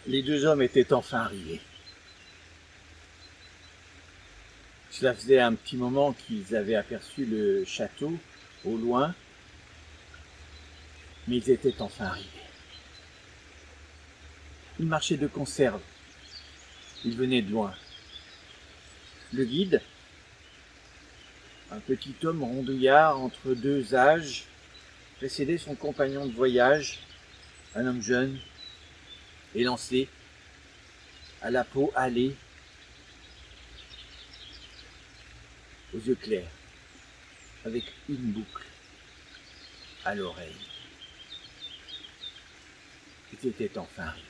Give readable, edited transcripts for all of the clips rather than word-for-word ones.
Les deux hommes étaient enfin arrivés. Cela faisait un petit moment qu'ils avaient aperçu le château au loin, mais ils étaient enfin arrivés. Ils marchaient de conserve. Ils venaient de loin. Le guide, un petit homme rondouillard entre deux âges, précédait son compagnon de voyage, un homme jeune, élancé, à la peau hâlée, aux yeux clairs, avec une boucle à l'oreille. Ils étaient enfin arrivés.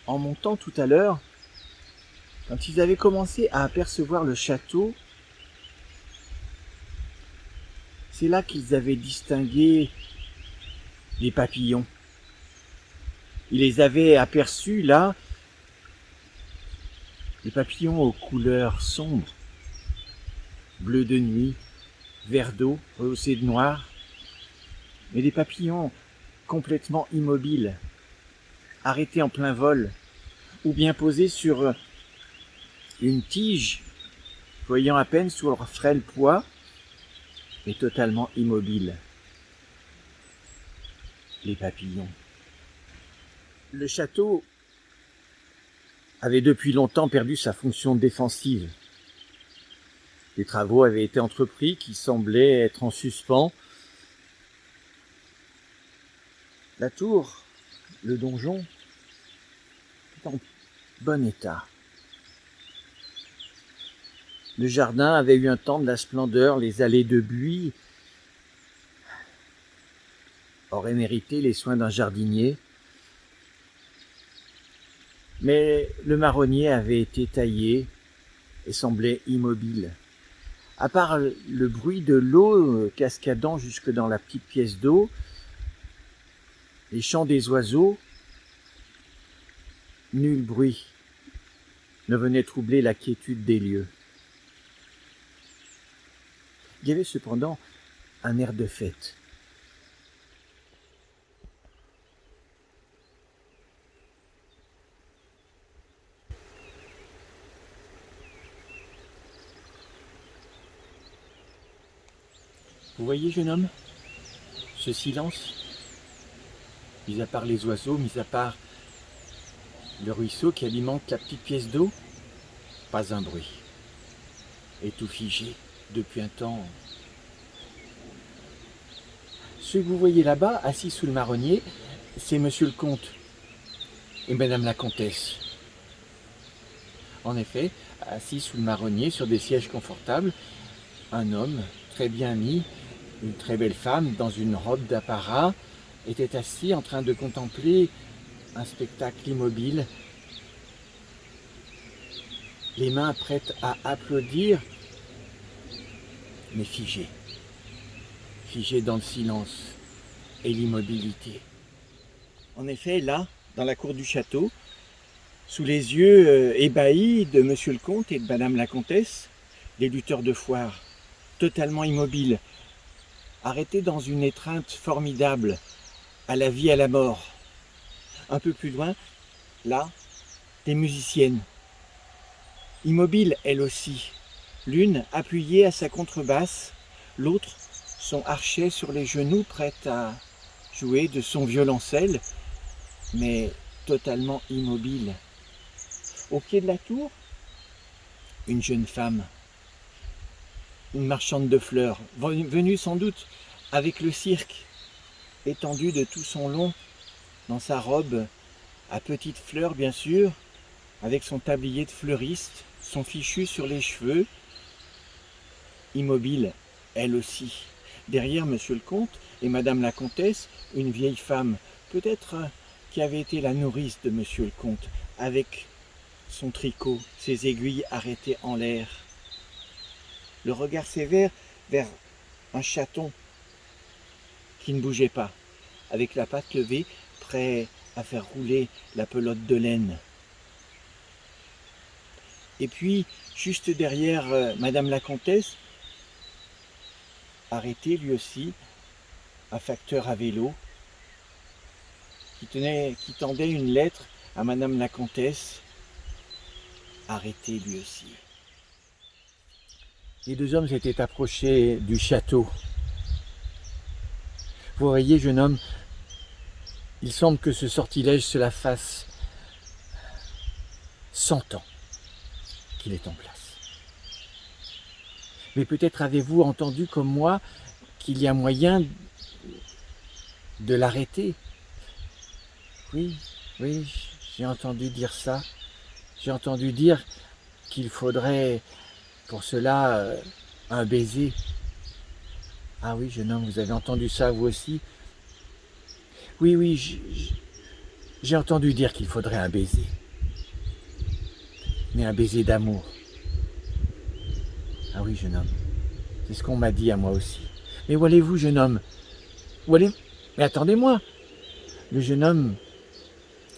En montant tout à l'heure, quand ils avaient commencé à apercevoir le château, c'est là qu'ils avaient distingué les papillons. Ils les avaient aperçus là, les papillons aux couleurs sombres, bleu de nuit, vert d'eau, rehaussé de noir, mais des papillons complètement immobiles, arrêtés en plein vol, ou bien posés sur une tige, voyant à peine sous leur frêle poids, mais totalement immobiles. Les papillons. Le château avait depuis longtemps perdu sa fonction défensive. Des travaux avaient été entrepris qui semblaient être en suspens. La tour, le donjon, est en bon état. Le jardin avait eu un temps de la splendeur, les allées de buis auraient mérité les soins d'un jardinier. Mais le marronnier avait été taillé et semblait immobile. À part le bruit de l'eau cascadant jusque dans la petite pièce d'eau, les chants des oiseaux, nul bruit ne venait troubler la quiétude des lieux. Il y avait cependant un air de fête. Vous voyez, jeune homme, ce silence, mis à part les oiseaux, mis à part le ruisseau qui alimente la petite pièce d'eau, pas un bruit. Et tout figé depuis un temps. Ce que vous voyez là-bas, assis sous le marronnier, c'est monsieur le comte et madame la comtesse. En effet, assis sous le marronnier sur des sièges confortables, un homme très bien mis, une très belle femme dans une robe d'apparat, était assis en train de contempler un spectacle immobile, les mains prêtes à applaudir, mais figées dans le silence et l'immobilité. En effet, là, dans la cour du château, sous les yeux ébahis de monsieur le comte et de madame la comtesse, les lutteurs de foire, totalement immobiles, arrêtés dans une étreinte formidable, à la vie, à la mort. Un peu plus loin, là, des musiciennes, immobiles elles aussi, l'une appuyée à sa contrebasse, l'autre son archet sur les genoux, prête à jouer de son violoncelle, mais totalement immobile. Au pied de la tour, une jeune femme, une marchande de fleurs, venue sans doute avec le cirque, étendue de tout son long, dans sa robe à petites fleurs bien sûr, avec son tablier de fleuriste, son fichu sur les cheveux, immobile, elle aussi. Derrière monsieur le comte et madame la comtesse, une vieille femme, peut-être qui avait été la nourrice de monsieur le comte, avec son tricot, ses aiguilles arrêtées en l'air. Le regard sévère vers un chaton qui ne bougeait pas, avec la patte levée, prêt à faire rouler la pelote de laine. Et puis, juste derrière madame la comtesse, arrêté lui aussi, un facteur à vélo qui tendait une lettre à Madame la Comtesse, arrêté lui aussi. Les deux hommes s'étaient approchés du château. Vous voyez, jeune homme, il semble que ce sortilège se la fasse 100 ans qu'il est en place. Mais peut-être avez-vous entendu comme moi qu'il y a moyen de l'arrêter. Oui, j'ai entendu dire ça. J'ai entendu dire qu'il faudrait pour cela un baiser. Ah oui, jeune homme, vous avez entendu ça vous aussi? Oui, j'ai entendu dire qu'il faudrait un baiser. Mais un baiser d'amour. Ah oui, jeune homme, c'est ce qu'on m'a dit à moi aussi. Mais où allez-vous, jeune homme? Où allez-vous? Mais attendez-moi. Le jeune homme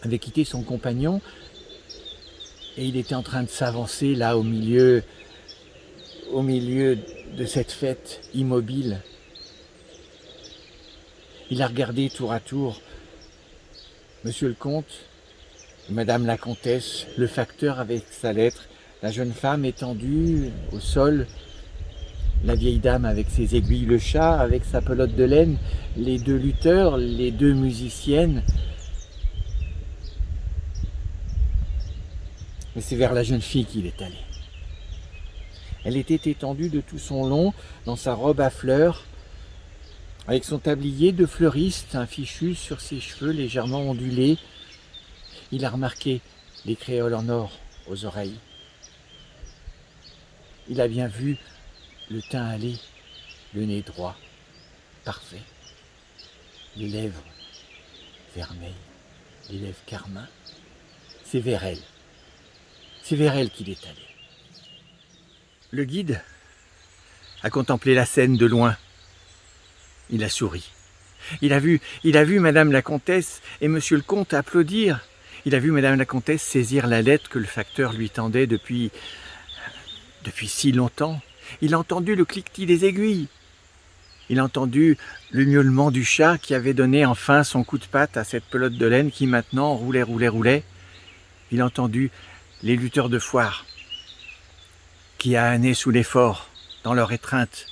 avait quitté son compagnon et il était en train de s'avancer là au milieu de cette fête immobile. Il a regardé tour à tour Monsieur le comte, Madame la comtesse, le facteur avec sa lettre, la jeune femme étendue au sol, la vieille dame avec ses aiguilles, le chat avec sa pelote de laine, les deux lutteurs, les deux musiciennes. Mais c'est vers la jeune fille qu'il est allé. Elle était étendue de tout son long dans sa robe à fleurs, avec son tablier de fleuriste, un fichu sur ses cheveux légèrement ondulés. Il a remarqué les créoles en or aux oreilles. Il a bien vu le teint hâlé, le nez droit, parfait, les lèvres vermeilles, les lèvres carmin. C'est vers elle qu'il est allé. Le guide a contemplé la scène de loin. Il a souri. Il a vu Madame la comtesse et Monsieur le comte applaudir. Il a vu Madame la comtesse saisir la lettre que le facteur lui tendait depuis si longtemps. Il a entendu le cliquetis des aiguilles. Il a entendu le miaulement du chat qui avait donné enfin son coup de patte à cette pelote de laine qui maintenant roulait. Il a entendu les lutteurs de foire qui ânaient sous l'effort dans leur étreinte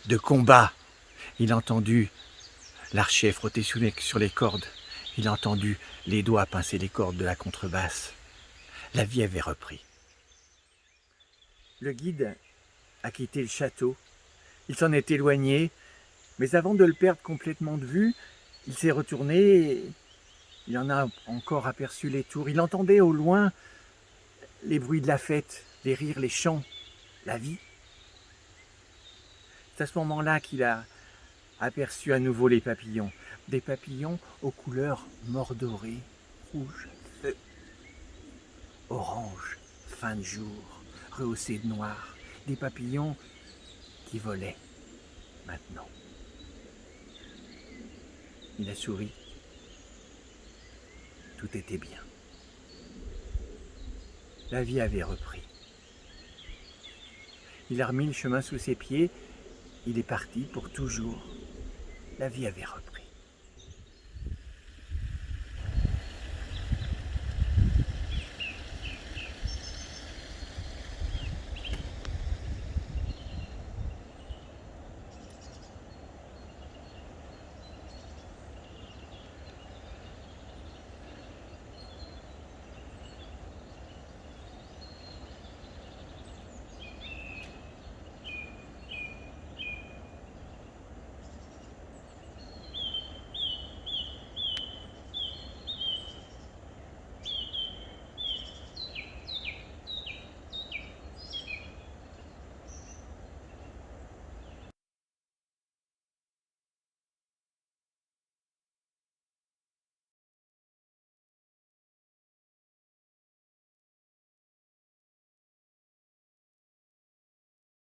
de combat. Il a entendu l'archet frotter sur les cordes. Il a entendu les doigts pincer les cordes de la contrebasse. La vie avait repris. Le guide a quitté le château. Il s'en est éloigné, mais avant de le perdre complètement de vue, il s'est retourné et il en a encore aperçu les tours. Il entendait au loin les bruits de la fête, les rires, les chants, la vie. C'est à ce moment-là qu'il a aperçu à nouveau les papillons. Des papillons aux couleurs mordorées, rouge, feu, orange, fin de jour, rehaussés de noir. Des papillons qui volaient maintenant. Il a souri. Tout était bien. La vie avait repris. Il a remis le chemin sous ses pieds. Il est parti pour toujours. La vie avait repris.